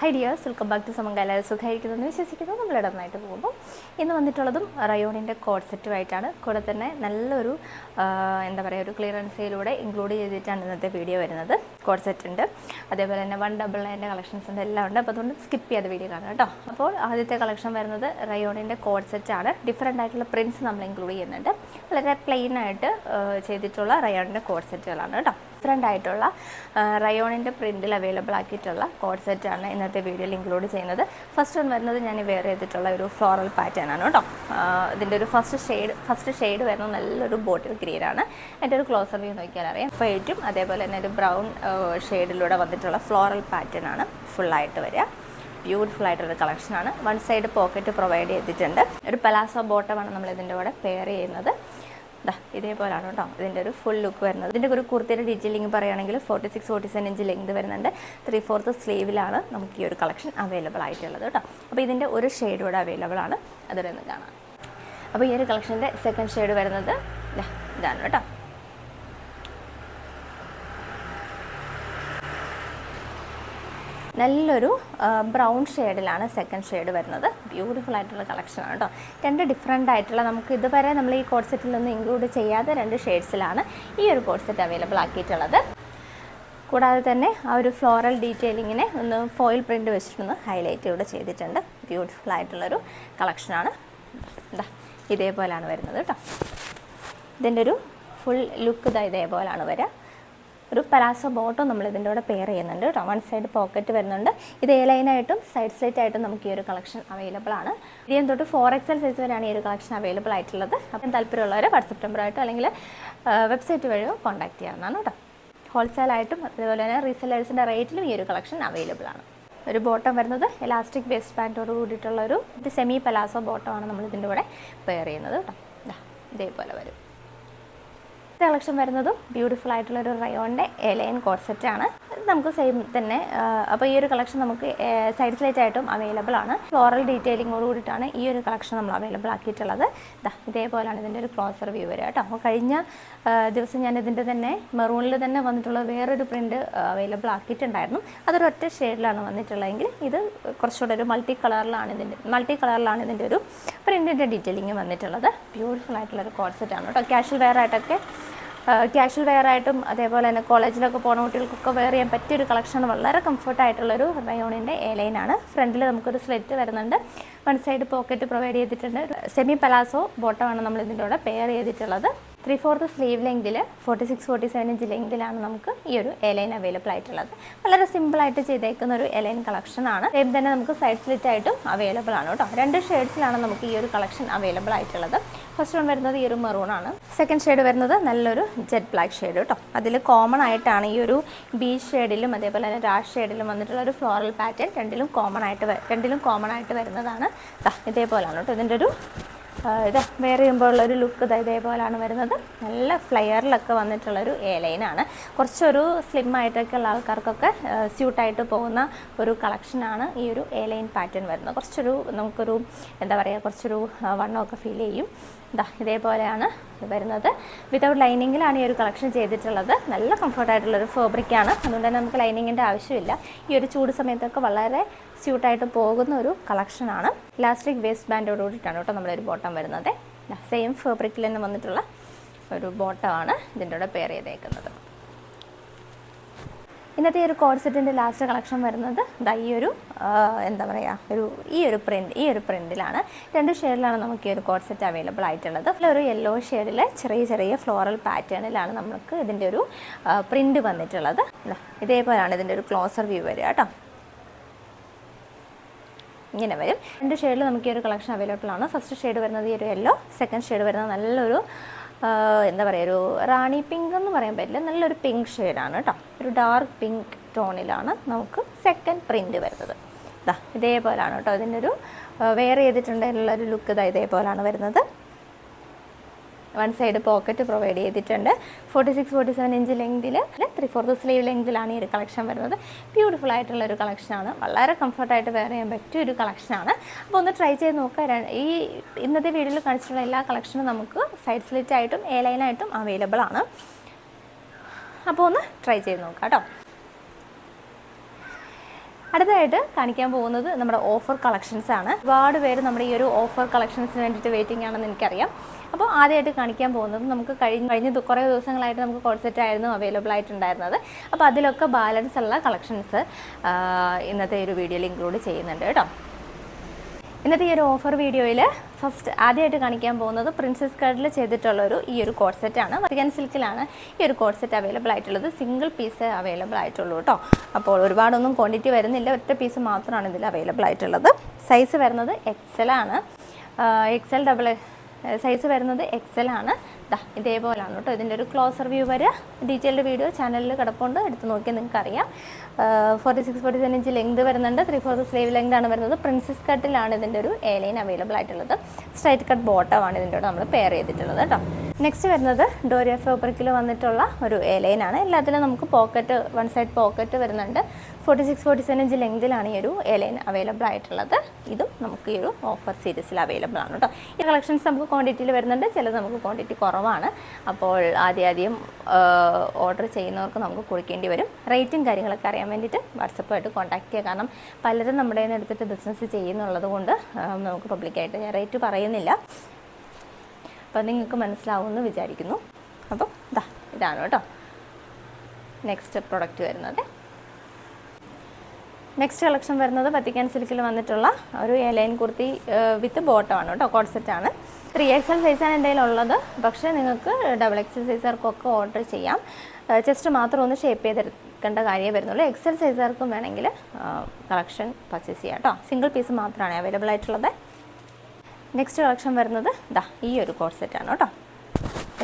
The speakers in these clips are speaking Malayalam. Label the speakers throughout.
Speaker 1: High dears, welcome back to സമങ്കാല. സുഖമായിരിക്കുന്നതെന്ന് വിശ്വസിക്കുന്നു. നമ്മളിവിടെ നന്നായിട്ട് പോകുമ്പോൾ ഇന്ന് വന്നിട്ടുള്ളതും റയോണിൻ്റെ കോഡ് സെറ്റുമായിട്ടാണ്. കൂടെ തന്നെ നല്ലൊരു എന്താ പറയുക, ഒരു ക്ലിയറൻസ് സെയിലൂടെ ഇൻക്ലൂഡ് ചെയ്തിട്ടാണ് ഇന്നത്തെ വീഡിയോ വരുന്നത്. കോഡ് സെറ്റ് ഉണ്ട്, അതേപോലെ തന്നെ 199 കളക്ഷൻസ് ഉണ്ട്, എല്ലാം ഉണ്ട്. അപ്പോൾ അതുകൊണ്ട് സ്കിപ്പ് ചെയ്യാതെ വീഡിയോ കാണാം കേട്ടോ. അപ്പോൾ ആദ്യത്തെ കളക്ഷൻ വരുന്നത് റയോണിൻ്റെ കോഡ് സെറ്റാണ്. ഡിഫറെൻ്റ് ആയിട്ടുള്ള പ്രിൻറ്റ്സ് നമ്മൾ ഇൻക്ലൂഡ് ചെയ്യുന്നുണ്ട്. വളരെ പ്ലെയിൻ ആയിട്ട് ചെയ്തിട്ടുള്ള റയോണിൻ്റെ കോഡ് സെറ്റുകളാണ് കേട്ടോ. ഡിഫറെൻ്റ് ആയിട്ടുള്ള റയോണിൻ്റെ പ്രിൻറ്റിൽ അവൈലബിൾ ആക്കിയിട്ടുള്ള കോഡ് സെറ്റാണ് ഇന്നത്തെ വീഡിയോയിൽ ഇൻക്ലൂഡ് ചെയ്യുന്നത്. ഫസ്റ്റ് വൺ വരുന്നത് ഞാൻ വെയർ ചെയ്തിട്ടുള്ള ഒരു ഫ്ലോറൽ പാറ്റേൺ ആണ് കേട്ടോ. ഇതിൻ്റെ ഒരു ഫസ്റ്റ് ഷെയ്ഡ് വരുന്നത് നല്ലൊരു ബോട്ടിൽ ഗ്രീനാണ്. അതിൻ്റെ ഒരു ക്ലോസർ വ്യൂ നോക്കിയാൽ അറിയാം. വൈറ്റും അതേപോലെ തന്നെ ഒരു ബ്രൗൺ ഷെയ്ഡിലൂടെ വന്നിട്ടുള്ള ഫ്ലോറൽ പാറ്റേൺ ആണ് ഫുള്ളായിട്ട് വരിക. ബ്യൂട്ടിഫുൾ ആയിട്ടൊരു കളക്ഷനാണ്. വൺ സൈഡ് പോക്കറ്റ് പ്രൊവൈഡ് ചെയ്തിട്ടുണ്ട്. ഒരു പലാസോ ബോട്ടമാണ് നമ്മൾ ഇതിൻ്റെ കൂടെ പെയർ ചെയ്യുന്നത്. ഇതേപോലെയാണ് കേട്ടോ ഇതിൻ്റെ ഒരു ഫുൾ ലുക്ക് വരുന്നത്. ഇതിൻ്റെ ഒരു കുർത്തിയുടെ ഡീറ്റെയിലിംഗ് പറയുകയാണെങ്കിൽ 46-47 ഇഞ്ച് ലെങ്ത് വരുന്നുണ്ട്. 3/4 സ്ലീവിലാണ് നമുക്ക് ഈ ഒരു കളക്ഷൻ അവൈലബിൾ ആയിട്ടുള്ളത് കേട്ടോ. അപ്പോൾ ഇതിൻ്റെ ഒരു ഷെയ്ഡ് കൂടെ അവൈലബിൾ ആണ്, അതിൽ നിന്ന് കാണാം. അപ്പോൾ ഈ ഒരു കളക്ഷൻ്റെ സെക്കൻഡ് ഷെയ്ഡ് വരുന്നത് ഇതാണ് കേട്ടോ. നല്ലൊരു ബ്രൗൺ ഷെയ്ഡിലാണ് സെക്കൻഡ് ഷെയ്ഡ് വരുന്നത്. ബ്യൂട്ടിഫുൾ ആയിട്ടുള്ള കളക്ഷനാണ് കേട്ടോ. രണ്ട് ഡിഫറെൻ്റ് ആയിട്ടുള്ള, നമുക്ക് ഇതുവരെ നമ്മൾ ഈ കോഡ് സെറ്റിലൊന്നും ഇൻക്ലൂഡ് ചെയ്യാത്ത രണ്ട് ഷെയ്ഡ്സിലാണ് ഈ ഒരു കോഡ് സെറ്റ് അവൈലബിൾ ആക്കിയിട്ടുള്ളത്. കൂടാതെ തന്നെ ആ ഒരു ഫ്ലോറൽ ഡീറ്റെയിലിങ്ങിനെ ഒന്ന് ഫോയിൽ പ്രിൻ്റ് വെച്ചിട്ടൊന്ന് ഹൈലൈറ്റ് ഇവിടെ ചെയ്തിട്ടുണ്ട്. ബ്യൂട്ടിഫുൾ ആയിട്ടുള്ളൊരു കളക്ഷനാണ്. ഇതേപോലെയാണ് വരുന്നത് കേട്ടോ. ഇതിൻ്റെ ഒരു ഫുൾ ലുക്ക് ഇതേപോലെയാണ് വരിക. ഒരു പലാസോ ബോട്ടം നമ്മൾ ഇതിൻ്റെ കൂടെ പെയർ ചെയ്യുന്നുണ്ട് കേട്ടോ. വൺ സൈഡ് പോക്കറ്റ് വരുന്നുണ്ട്. ഇത് എ ലൈനായിട്ടും സൈഡ് സ്ലിറ്റ് ആയിട്ടും നമുക്ക് ഈ ഒരു കളക്ഷൻ അവൈലബിൾ ആണ്. മീഡിയം തൊട്ട് 4XL സൈസ് വരെയാണ് ഈ ഒരു കളക്ഷൻ അവൈലബിൾ ആയിട്ടുള്ളത്. അപ്പം താല്പര്യമുള്ളവർ വാട്സപ്പ് നമ്പറായിട്ടോ അല്ലെങ്കിൽ വെബ്സൈറ്റ് വഴിയോ കോൺടാക്ട് ചെയ്യാവുന്നതാണ് കേട്ടോ. ഹോൾസെയിലായിട്ടും അതുപോലെ തന്നെ റീസെല്ലേഴ്സിൻ്റെ റേറ്റിലും ഈ ഒരു കളക്ഷൻ അവൈലബിൾ ആണ്. ഒരു ബോട്ടം വരുന്നത് എലാസ്റ്റിക് വേസ്റ്റ് പാൻറ്റോട് കൂടിയിട്ടുള്ളൊരു സെമി പലാസോ ബോട്ടമാണ് നമ്മൾ ഇതിൻ്റെ കൂടെ പെയർ ചെയ്യുന്നത് കേട്ടോ. ഇതേപോലെ വരും. കളക്ഷൻ വരുന്നതും ബ്യൂട്ടിഫുൾ ആയിട്ടുള്ളൊരു റയോണിൻ്റെ എലൈൻ കോഡ് സെറ്റാണ്. നമുക്ക് സെയിം തന്നെ. അപ്പോൾ ഈ ഒരു കളക്ഷൻ നമുക്ക് സൈഡ് സ്ലൈറ്റ് ആയിട്ടും അവൈലബിൾ ആണ്. ഫ്ലോറൽ ഡീറ്റെയിലിങ്ങോട് കൂടിയിട്ടാണ് ഈ ഒരു കളക്ഷൻ നമ്മൾ അവൈലബിൾ ആക്കിയിട്ടുള്ളത്. ഇതേപോലെയാണ് ഇതിൻ്റെ ഒരു ക്ലോസർ വ്യൂ വരിക കേട്ടോ. അപ്പോൾ കഴിഞ്ഞ ദിവസം ഞാൻ ഇതിൻ്റെ തന്നെ മെറൂണിൽ തന്നെ വന്നിട്ടുള്ള വേറൊരു പ്രിൻറ്റ് അവൈലബിൾ ആക്കിയിട്ടുണ്ടായിരുന്നു. അതൊരു ഒറ്റ ഷെയ്ഡിലാണ് വന്നിട്ടുള്ളതെങ്കിൽ ഇത് കുറച്ചുകൂടെ ഒരു മൾട്ടി കളറിലാണ് ഇതിൻ്റെ ഒരു പ്രിൻറ്റിൻ്റെ ഡീറ്റെയിലിംഗ് വന്നിട്ടുള്ളത്. ബ്യൂട്ടിഫുൾ ആയിട്ടുള്ളൊരു കോഡ് സെറ്റാണ് കേട്ടോ. ക്യാഷ്വൽ വെയർ ആയിട്ടും അതേപോലെ തന്നെ കോളേജിലൊക്കെ പോകുന്ന കുട്ടികൾക്കൊക്കെ വെയർ ചെയ്യാൻ പറ്റിയൊരു കളക്ഷൻ. വളരെ കംഫർട്ടായിട്ടുള്ളൊരു റയോണിൻ്റെ എ ലൈനാണ്. ഫ്രണ്ടിൽ നമുക്കൊരു സ്ലിറ്റ് വരുന്നുണ്ട്. വൺ സൈഡ് പോക്കറ്റ് പ്രൊവൈഡ് ചെയ്തിട്ടുണ്ട്. സെമി പലാസോ ബോട്ടമാണ് നമ്മൾ ഇതിൻ്റെ കൂടെ പെയർ ചെയ്തിട്ടുള്ളത്. 3/4 സ്ലീവ് ലെങ്തിൽ 46-47 ഇഞ്ച് ലെങ്തിലാണ് നമുക്ക് ഈ ഒരു എ ലൈൻ അവൈലബിൾ ആയിട്ടുള്ളത്. വളരെ സിമ്പിളായിട്ട് ചെയ്തേക്കുന്ന ഒരു എ ലൈൻ കളക്ഷനാണ്. സെയിം തന്നെ നമുക്ക് സൈഡ് സ്ലിറ്റ് ആയിട്ടും അവൈലബിൾ ആണ് കേട്ടോ. രണ്ട് ഷെയ്ഡ്സിലാണ് നമുക്ക് ഈ ഒരു കളക്ഷൻ അവൈലബിൾ ആയിട്ടുള്ളത്. ഫസ്റ്റ് വൺ വരുന്നത് ഈ ഒരു മെറൂണാണ്. സെക്കൻഡ് ഷെയ്ഡ് വരുന്നത് നല്ലൊരു ജെറ്റ് ബ്ലാക്ക് ഷെയ്ഡ് കേട്ടോ. അതിൽ കോമൺ ആയിട്ടാണ് ഈ ഒരു ബീച്ച് ഷെയ്ഡിലും അതേപോലെ തന്നെ രാഷ് ഷെയ്ഡിലും വന്നിട്ടുള്ള ഒരു ഫ്ലോറൽ പാറ്റേൺ രണ്ടിലും കോമൺ ആയിട്ട് വരുന്നതാണ്. ഇതേപോലെയാണ് കേട്ടോ ഇതിൻ്റെ ഒരു വെയർ ചെയ്യുമ്പോൾ ഉള്ളൊരു ലുക്ക് ഇതേപോലെയാണ് വരുന്നത്. നല്ല ഫ്ലെയറിലൊക്കെ വന്നിട്ടുള്ളൊരു എ ലൈനാണ്. കുറച്ചൊരു സ്ലിം ആയിട്ടൊക്കെ ഉള്ള ആൾക്കാർക്കൊക്കെ സ്യൂട്ടായിട്ട് പോകുന്ന ഒരു കളക്ഷനാണ് ഈ ഒരു എ ലൈൻ പാറ്റേൺ വരുന്നത്. നമുക്കൊരു എന്താ പറയുക, കുറച്ചൊരു വണ്ണമൊക്കെ ഫീൽ ചെയ്യും. ഇതേപോലെയാണ് വരുന്നത്. വിതൗട്ട് ലൈനിങ്ങിലാണ് ഈ ഒരു കളക്ഷൻ ചെയ്തിട്ടുള്ളത്. നല്ല കംഫർട്ടായിട്ടുള്ളൊരു ഫാബ്രിക്കാണ്. അതുകൊണ്ട് തന്നെ നമുക്ക് ലൈനിങ്ങിൻ്റെ ആവശ്യമില്ല. ഈ ഒരു ചൂട് സമയത്തൊക്കെ വളരെ സ്യൂട്ടായിട്ട് പോകുന്ന ഒരു കളക്ഷനാണ്. ഇലാസ്റ്റിക് വേസ്റ്റ് ബാൻഡോട് കൂടിയിട്ടാണ് കേട്ടോ നമ്മളൊരു ബോട്ടം വരുന്നത്. സെയിം ഫാബ്രിക്കിൽ തന്നെ വന്നിട്ടുള്ള ഒരു ബോട്ടമാണ് ഇതിൻ്റെ കൂടെ പെയർ ചെയ്തേക്കുന്നത്. ഇന്നത്തെ ഈ ഒരു കോഡ് സെറ്റിൻ്റെ ലാസ്റ്റ് കളക്ഷൻ വരുന്നത് ഈ ഒരു എന്താ പറയുക, ഈ ഒരു പ്രിൻറ്റിലാണ്. രണ്ട് ഷെയ്ഡിലാണ് നമുക്ക് ഈ ഒരു കോഡ് സെറ്റ് അവൈലബിൾ ആയിട്ടുള്ളത്. ഒരു യെല്ലോ ഷെയ്ഡിൽ ചെറിയ ഫ്ലോറൽ പാറ്റേണിലാണ് നമുക്ക് ഇതിൻ്റെ ഒരു പ്രിൻറ്റ് വന്നിട്ടുള്ളത്. ഇതേപോലെയാണ് ഇതിൻ്റെ ഒരു ക്ലോസർ വ്യൂ വരിക കേട്ടോ. ഇങ്ങനെ വരും. രണ്ട് ഷെയ്ഡിൽ നമുക്ക് ഈ ഒരു കളക്ഷൻ അവൈലബിൾ ആണ്. ഫസ്റ്റ് ഷെയ്ഡ് വരുന്നത് ഈ ഒരു യെല്ലോ, സെക്കൻഡ് ഷെയ്ഡ് വരുന്നത് നല്ലൊരു എന്താ പറയുക, ഒരു റാണി പിങ്ക് എന്ന് പറയാൻ പറ്റില്ല, നല്ലൊരു പിങ്ക് ഷെയ്ഡാണ് കേട്ടോ. ഒരു ഡാർക്ക് പിങ്ക് ടോണിലാണ് നമുക്ക് സെക്കൻഡ് പ്രിൻറ്റ് വരുന്നത്. ഇതേപോലെയാണ് കേട്ടോ ഇതിൻ്റെ ഒരു വെയർ ചെയ്തിട്ടുണ്ടെങ്കിലുള്ളൊരു ലുക്ക് ഇതേപോലെയാണ് വരുന്നത്. വൺ സൈഡ് പോക്കറ്റ് പ്രൊവൈഡ് ചെയ്തിട്ടുണ്ട്. 46-47 ഇഞ്ച് ലെങ്തിൽ 3/4 സ്ലീവ് ലെങ്തിലാണ് ഈ ഒരു കളക്ഷൻ വരുന്നത്. ബ്യൂട്ടിഫുൾ ആയിട്ടുള്ളൊരു കളക്ഷനാണ്. വളരെ കംഫർട്ടായിട്ട് വെയർ ചെയ്യാൻ പറ്റിയ ഒരു കളക്ഷനാണ്. അപ്പോൾ ഒന്ന് ട്രൈ ചെയ്ത് നോക്കുക. ഈ ഇന്നത്തെ വീഡിയോയിൽ കാണിച്ചിട്ടുള്ള എല്ലാ കളക്ഷനും നമുക്ക് സൈഡ് സ്ലിറ്റ് ആയിട്ടും എ ലൈനായിട്ടും അവൈലബിൾ ആണ്. അപ്പോൾ ഒന്ന് ട്രൈ ചെയ്ത് നോക്കാം കേട്ടോ. അടുത്തതായിട്ട് കാണിക്കാൻ പോകുന്നത് നമ്മുടെ ഓഫർ കളക്ഷൻസ് ആണ്. ഒരുപാട് പേര് നമ്മുടെ ഈ ഒരു ഓഫർ കളക്ഷൻസിന് വേണ്ടിയിട്ട് വെയിറ്റിംഗ് ആണെന്ന് എനിക്കറിയാം. അപ്പോൾ ആദ്യമായിട്ട് കാണിക്കാൻ പോകുന്നത് നമുക്ക് കഴിഞ്ഞ കുറേ ദിവസങ്ങളായിട്ട് നമുക്ക് കോഡ് സെറ്റ് ആയിരുന്നു അവൈലബിൾ ആയിട്ടുണ്ടായിരുന്നത്. അപ്പോൾ അതിലൊക്കെ ബാലൻസ് ഉള്ള കളക്ഷൻസ് ഇന്നത്തെ ഒരു വീഡിയോയിൽ ഇൻക്ലൂഡ് ചെയ്യുന്നുണ്ട് കേട്ടോ. ഇന്നത്തെ ഈ ഒരു ഓഫർ വീഡിയോയിൽ ഫസ്റ്റ് ആദ്യമായിട്ട് കാണിക്കാൻ പോകുന്നത് പ്രിൻസസ് കട്ടിൽ ചെയ്തിട്ടുള്ളൊരു ഈ ഒരു കോഡ് സെറ്റാണ്. വത്തിക്കാൻ സിൽക്കിലാണ് ഈ ഒരു കോഡ് സെറ്റ് അവൈലബിൾ ആയിട്ടുള്ളത്. സിംഗിൾ പീസ് അവൈലബിൾ ആയിട്ടുള്ളൂ കേട്ടോ. അപ്പോൾ ഒരുപാടൊന്നും ക്വാണ്ടിറ്റി വരുന്നില്ല, ഒറ്റ പീസ് മാത്രമാണ് ഇതിൽ അവൈലബിൾ ആയിട്ടുള്ളത്. സൈസ് വരുന്നത് എക്സൽ ആണ്. സൈസ് വരുന്നത് എക്സൽ ആണ്. ഇതേപോലെയാണ് കേട്ടോ. ഇതിൻ്റെ ഒരു ക്ലോസർ വ്യൂ വരെ ഡീറ്റെയിൽഡ് വീഡിയോ ചാനലിൽ കിടപ്പുണ്ട്, എടുത്ത് നോക്കിയാൽ നിങ്ങൾക്ക് അറിയാം. 46-47 ഇഞ്ച് ലെങ്ത് വരുന്നുണ്ട്. 3/4 സ്ലീവ് ലെങ്ത് ആണ് വരുന്നത്. പ്രിൻസസ് കട്ടിലാണ് ഇതിൻ്റെ ഒരു എ ലൈൻ അവൈലബിൾ ആയിട്ടുള്ളത്. സ്ട്രൈറ്റ് കട്ട് ബോട്ടമാണ് ഇതിൻ്റെ കൂടെ നമ്മൾ പെയർ ചെയ്തിട്ടുള്ളത് കേട്ടോ. നെക്സ്റ്റ് വരുന്നത് ഡോറിയ ഫാബ്രിക്കിൽ വന്നിട്ടുള്ള ഒരു എ ലൈനാണ്. എല്ലാത്തിലും നമുക്ക് പോക്കറ്റ്, വൺ സൈഡ് പോക്കറ്റ് വരുന്നുണ്ട്. 46-47 ഇഞ്ച് ലെങ്തിലാണ് ഈ ഒരു എ ലൈൻ അവൈലബിൾ ആയിട്ടുള്ളത്. ഇതും നമുക്ക് ഈ ഒരു ഓഫർ സീരീസിൽ അവൈലബിൾ ആണ് കേട്ടോ. ഈ കളക്ഷൻസ് നമുക്ക് ക്വാണ്ടിറ്റിയിൽ വരുന്നുണ്ട്, ചിലത് നമുക്ക് ക്വാണ്ടിറ്റി കുറവാണ്. അപ്പോൾ ആദ്യം ഓർഡർ ചെയ്യുന്നവർക്ക് നമുക്ക് കൊടുക്കേണ്ടി വരും. റേറ്റും കാര്യങ്ങളൊക്കെ അറിയാൻ വേണ്ടിയിട്ട് വാട്സപ്പായിട്ട് കോൺടാക്ട് ചെയ്യുക. കാരണം പലരും നമ്മുടെ കയ്യിൽ നിന്ന് എടുത്തിട്ട് ബിസിനസ് ചെയ്യുന്നുള്ളത് കൊണ്ട് നമുക്ക് പബ്ലിക്കായിട്ട് ഞാൻ റേറ്റ് പറയുന്നില്ല. അപ്പോൾ നിങ്ങൾക്ക് മനസ്സിലാവുമെന്ന് വിചാരിക്കുന്നു. അപ്പോൾ ഇതാണ് കേട്ടോ നെക്സ്റ്റ് പ്രൊഡക്റ്റ് വരുന്നത്. നെക്സ്റ്റ് കളക്ഷൻ വരുന്നത് വത്തിക്കാൻ സിൽക്കിൽ വന്നിട്ടുള്ള ഒരു എ ലൈൻ കുർത്തി വിത്ത് ബോട്ടമാണ് കേട്ടോ. കോഡ് സെറ്റാണ്. 3XL സൈസാണ് എൻ്റെ കയ്യിലുള്ളത്. പക്ഷേ നിങ്ങൾക്ക് XXL സൈസുകാർക്കൊക്കെ ഓർഡർ ചെയ്യാം. ചെസ്റ്റ് മാത്രം ഒന്ന് ഷേപ്പ് ചെയ്തെടുക്കേണ്ട കാര്യമേ വരുന്നുള്ളൂ. XL സൈസുകാർക്കും വേണമെങ്കിൽ കളക്ഷൻ പർച്ചേസ് ചെയ്യാം കേട്ടോ. സിംഗിൾ പീസ് മാത്രമാണ് അവൈലബിൾ ആയിട്ടുള്ളത്. നെക്സ്റ്റ് കളക്ഷൻ വരുന്നത് ഈ ഒരു കോഡ് സെറ്റാണ് കേട്ടോ.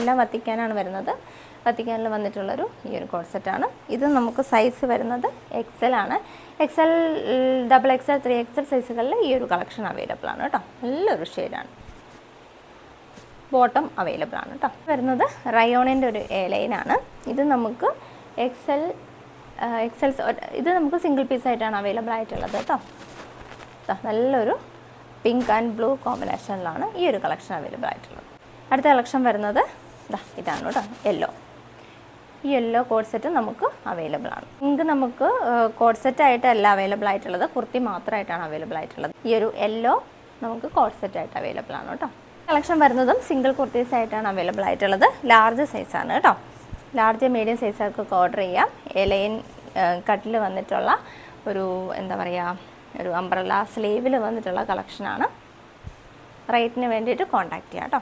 Speaker 1: എല്ലാം വത്തിക്കാനാണ് വരുന്നത്. വത്തിക്കാനിൽ വന്നിട്ടുള്ളൊരു ഈ ഒരു കോഡ് സെറ്റാണ്. ഇത് നമുക്ക് സൈസ് വരുന്നത് XL ആണ്. XL, XXL, 3XL സൈസുകളിൽ ഈ ഒരു കളക്ഷൻ അവൈലബിൾ ആണ് കേട്ടോ. നല്ലൊരു ഷെയ്ഡാണ്. ബോട്ടം അവൈലബിൾ ആണ് കേട്ടോ. വരുന്നത് റയോണിൻ്റെ ഒരു എ ലൈനാണ്. ഇത് നമുക്ക് XL ഇത് നമുക്ക് സിംഗിൾ പീസായിട്ടാണ് അവൈലബിൾ ആയിട്ടുള്ളത് കേട്ടോ. നല്ലൊരു പിങ്ക് ആൻഡ് ബ്ലൂ കോമ്പിനേഷനിലാണ് ഈ ഒരു കളക്ഷൻ അവൈലബിൾ ആയിട്ടുള്ളത്. അടുത്ത കളക്ഷൻ വരുന്നത് ഇതാണ് കേട്ടോ. ഈ യെല്ലോ കോഡ് സെറ്റ് നമുക്ക് അവൈലബിൾ ആണ്. പിങ്ക് നമുക്ക് കോഡ് സെറ്റായിട്ടല്ല അവൈലബിൾ ആയിട്ടുള്ളത്, കുർത്തി മാത്രമായിട്ടാണ് അവൈലബിൾ ആയിട്ടുള്ളത്. ഈ ഒരു യെല്ലോ നമുക്ക് കോഡ് സെറ്റായിട്ട് അവൈലബിൾ ആണ് കേട്ടോ. കളക്ഷൻ വരുന്നതും സിംഗിൾ കുർത്തീസ് ആയിട്ടാണ് അവൈലബിൾ ആയിട്ടുള്ളത്. ലാർജ് സൈസാണ് കേട്ടോ. ലാർജ് മീഡിയം സൈസുകാർക്കൊക്കെ ഓർഡർ ചെയ്യാം. എ ലൈൻ കട്ടിൽ വന്നിട്ടുള്ള ഒരു ഒരു അംബ്രല്ല സ്ലീവിൽ വന്നിട്ടുള്ള കളക്ഷനാണ്. റേറ്റിന് വേണ്ടിയിട്ട് കോൺടാക്റ്റ് ചെയ്യാം കേട്ടോ.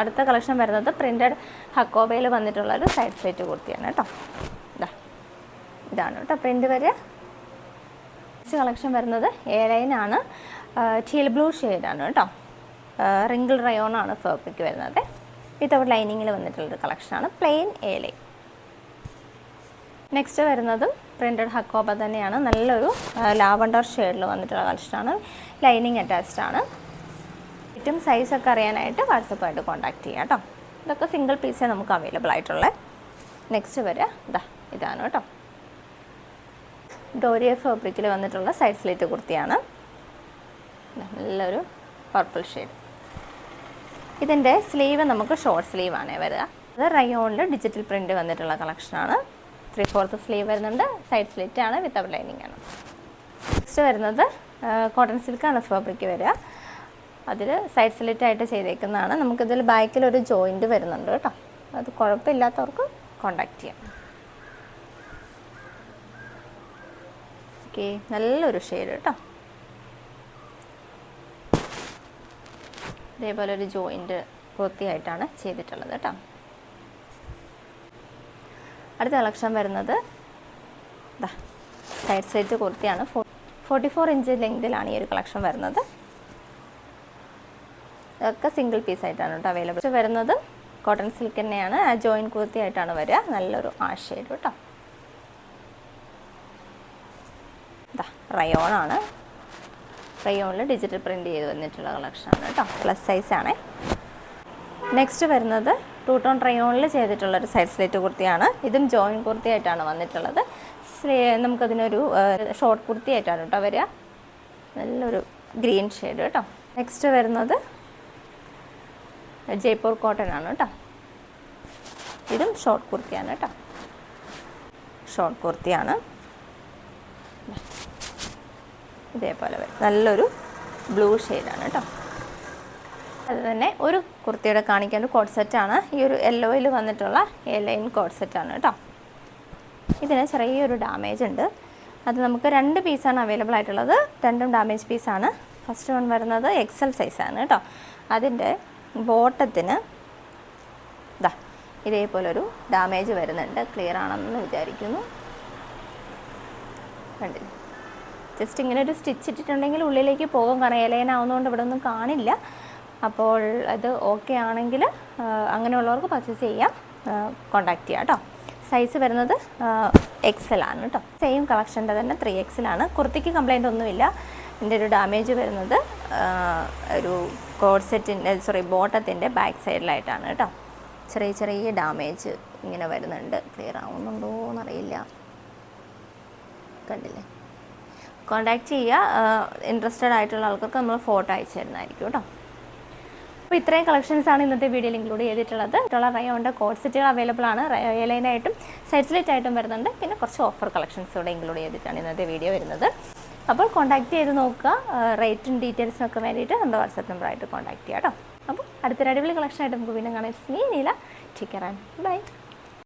Speaker 1: അടുത്ത കളക്ഷൻ വരുന്നത് പ്രിൻറ്റഡ് ഹക്കോബയിൽ വന്നിട്ടുള്ള ഒരു സൈഡ് സ്ലിറ്റ് കുർത്തിയാണ് കേട്ടോ. ഇതാണ് കേട്ടോ പ്രിൻ്റ് വരെ. നെക്സ്റ്റ് കളക്ഷൻ വരുന്നത് എ ലൈനാണ്. ടീൽ ബ്ലൂ ഷെയ്ഡാണ് കേട്ടോ. റിങ്കിൾ റയോണാണ് ഫാബ്രിക് വരുന്നത്. വിത്തൗട്ട് ലൈനിങ്ങിൽ വന്നിട്ടുള്ളൊരു കളക്ഷനാണ്. Plain A line. നെക്സ്റ്റ് വരുന്നതും പ്രിൻറ്റഡ് ഹക്കോബ തന്നെയാണ്. നല്ലൊരു ലാവണ്ടർ ഷെയ്ഡിൽ വന്നിട്ടുള്ള കളക്ഷനാണ്. ലൈനിങ് അറ്റാച്ച്ഡ് ആണ്. ഏറ്റവും സൈസൊക്കെ അറിയാനായിട്ട് വാട്സപ്പായിട്ട് കോൺടാക്ട് ചെയ്യാം കേട്ടോ. ഇതൊക്കെ സിംഗിൾ പീസേ നമുക്ക് അവൈലബിൾ ആയിട്ടുള്ളത്. നെക്സ്റ്റ് വരെ ഇതാണ് കേട്ടോ. ഡോറിയ ഫാബ്രിക്കിൽ വന്നിട്ടുള്ള സൈഡ് സ്ലിറ്റ് കുർത്തിയാണ്. നല്ലൊരു പർപ്പിൾ ഷെയ്ഡ്. ഇതിൻ്റെ സ്ലീവ് നമുക്ക് ഷോർട്ട് സ്ലീവാണ് വരിക. അത് റയോണിൽ ഡിജിറ്റൽ പ്രിൻറ്റ് വന്നിട്ടുള്ള കളക്ഷനാണ്. 3/4 സ്ലീവ് വരുന്നുണ്ട്. സൈഡ് സ്ലിറ്റ് ആണ്, വിത്തൗട്ട് ലൈനിങ് ആണ്. നെക്സ്റ്റ് വരുന്നത് കോട്ടൺ സിൽക്കാണ് ഫാബ്രിക് വരിക. അതിൽ സൈഡ് സ്ലിറ്റ് ആയിട്ട് ചെയ്തേക്കുന്നതാണ്. നമുക്കിതിൽ ബാക്കിലൊരു ജോയിൻറ്റ് വരുന്നുണ്ട് കേട്ടോ. അത് കുഴപ്പമില്ലാത്തവർക്ക് കോണ്ടാക്ട് ചെയ്യാം. ഓക്കെ, നല്ലൊരു ഷെയ്ഡ് കേട്ടോ. ഇതേപോലെ ഒരു ജോയിൻറ്റ് കുർത്തിയായിട്ടാണ് ചെയ്തിട്ടുള്ളത് കേട്ടോ. അടുത്ത കളക്ഷൻ വരുന്നത് സൈഡ് സ്ലിറ്റ് കുർത്തിയാണ്. 44 ഇഞ്ച് ലെങ്തിലാണ് ഈ ഒരു കളക്ഷൻ വരുന്നത്. ഇതൊക്കെ സിംഗിൾ പീസായിട്ടാണ് കേട്ടോ അവൈലബിൾ. വരുന്നത് കോട്ടൺ സിൽക്ക് തന്നെയാണ്. ജോയിൻ കുർത്തി ആയിട്ടാണ് വരിക. നല്ലൊരു ഷെയ്ഡ് കേട്ടോ. റയോണാണ്. റയോണിൽ ഡിജിറ്റൽ പ്രിൻറ്റ് ചെയ്ത് വന്നിട്ടുള്ള കളക്ഷനാണ് കേട്ടോ. പ്ലസ് സൈസാണ്. നെക്സ്റ്റ് വരുന്നത് 2 ടോൺ റയോണിൽ ചെയ്തിട്ടുള്ളൊരു സൈഡ് സ്ലിറ്റ് കുർത്തിയാണ്. ഇതും ജോയിൻ കുർത്തി ആയിട്ടാണ് വന്നിട്ടുള്ളത്. നമുക്കതിനൊരു ഷോർട്ട് കുർത്തി ആയിട്ടാണ് കേട്ടോ വരിക. നല്ലൊരു ഗ്രീൻ ഷെയ്ഡ് കേട്ടോ. നെക്സ്റ്റ് വരുന്നത് ജയ്പൂർ കോട്ടൺ ആണ് കേട്ടോ. ഇതും ഷോർട്ട് കുർത്തിയാണ് കേട്ടോ. ഷോർട്ട് കുർത്തിയാണ്. ഇതേപോലെ വരും. നല്ലൊരു ബ്ലൂ ഷെയ്ഡാണ് കേട്ടോ. അത് തന്നെ ഒരു കുർത്തിയുടെ കാണിക്കാൻ ഒരു കോഡ് സെറ്റാണ്. ഈ ഒരു യെല്ലോയിൽ വന്നിട്ടുള്ള ലൈൻ കോഡ് സെറ്റാണ് കേട്ടോ. ഇതിന് ചെറിയൊരു ഡാമേജ് ഉണ്ട്. അത് നമുക്ക് 2 പീസാണ് അവൈലബിൾ ആയിട്ടുള്ളത്. രണ്ടും ഡാമേജ് പീസാണ്. ഫസ്റ്റ് വൺ വരുന്നത് XL സൈസാണ് കേട്ടോ. അതിൻ്റെ ബോട്ടത്തിന് ഇതാ ഇതേപോലൊരു ഡാമേജ് വരുന്നുണ്ട്. ക്ലിയർ ആണെന്ന് വിചാരിക്കുന്നു. കണ്ടില്ലേ, ജസ്റ്റ് ഇങ്ങനെ ഒരു സ്റ്റിച്ച് ഇട്ടിട്ടുണ്ടെങ്കിൽ ഉള്ളിലേക്ക് പോകും. കാരണം ഇലയനാവുന്നതുകൊണ്ട് ഇവിടെ ഒന്നും കാണില്ല. അപ്പോൾ അത് ഓക്കെ ആണെങ്കിൽ അങ്ങനെയുള്ളവർക്ക് പർച്ചേസ് ചെയ്യാം, കോൺടാക്റ്റ് ചെയ്യാം കേട്ടോ. സൈസ് വരുന്നത് XL ആണ് കേട്ടോ. സെയിം കളക്ഷൻ്റെ തന്നെ 3XL ആണ്. കുർത്തിക്ക് കംപ്ലൈൻ്റ് ഒന്നുമില്ല. ഇതിൻ്റെ ഒരു ഡാമേജ് വരുന്നത് ഒരു കോഡ് സെറ്റിൻ്റെ ബോട്ടത്തിൻ്റെ ബാക്ക് സൈഡിലായിട്ടാണ് കേട്ടോ. ചെറിയ ചെറിയ ഡാമേജ് ഇങ്ങനെ വരുന്നുണ്ട്. ക്ലിയർ ആവുന്നുണ്ടോ എന്നറിയില്ല. കണ്ടില്ലേ, കോൺടാക്റ്റ് ചെയ്യുക. ഇൻട്രസ്റ്റഡ് ആയിട്ടുള്ള ആൾക്കാർക്ക് നമ്മൾ ഫോട്ടോ അയച്ചു തരുന്നതായിരിക്കും കേട്ടോ. അപ്പോൾ ഇത്രയും കളക്ഷൻസാണ് ഇന്നത്തെ വീഡിയോയിൽ ഇൻക്ലൂഡ് ചെയ്തിട്ടുള്ളത്. റയോണിൻ്റെ കോഡ് സെറ്റുകൾ അവൈലബിൾ ആണ്. എയർലൈനായിട്ടും സൈഡ് സ്ലിറ്റ് ആയിട്ടും വരുന്നുണ്ട്. പിന്നെ കുറച്ച് ഓഫർ കളക്ഷൻസ് കൂടെ ഇൻക്ലൂഡ് ചെയ്തിട്ടാണ് ഇന്നത്തെ വീഡിയോ വരുന്നത്. അപ്പോൾ കോൺടാക്റ്റ് ചെയ്ത് നോക്കുക. റേറ്റും ഡീറ്റെയിൽസിനൊക്കെ വേണ്ടിയിട്ട് നമ്മുടെ വാട്സാപ്പ് നമ്പറായിട്ട് കോൺടാക്റ്റ് ചെയ്യാം കേട്ടോ. അപ്പോൾ അടുത്തൊരു അടിപൊളി കളക്ഷനായിട്ട് നമുക്ക് വീണ്ടും കാണാം. നീല ടേക്ക് കെയർ ആൻഡ് ബൈ.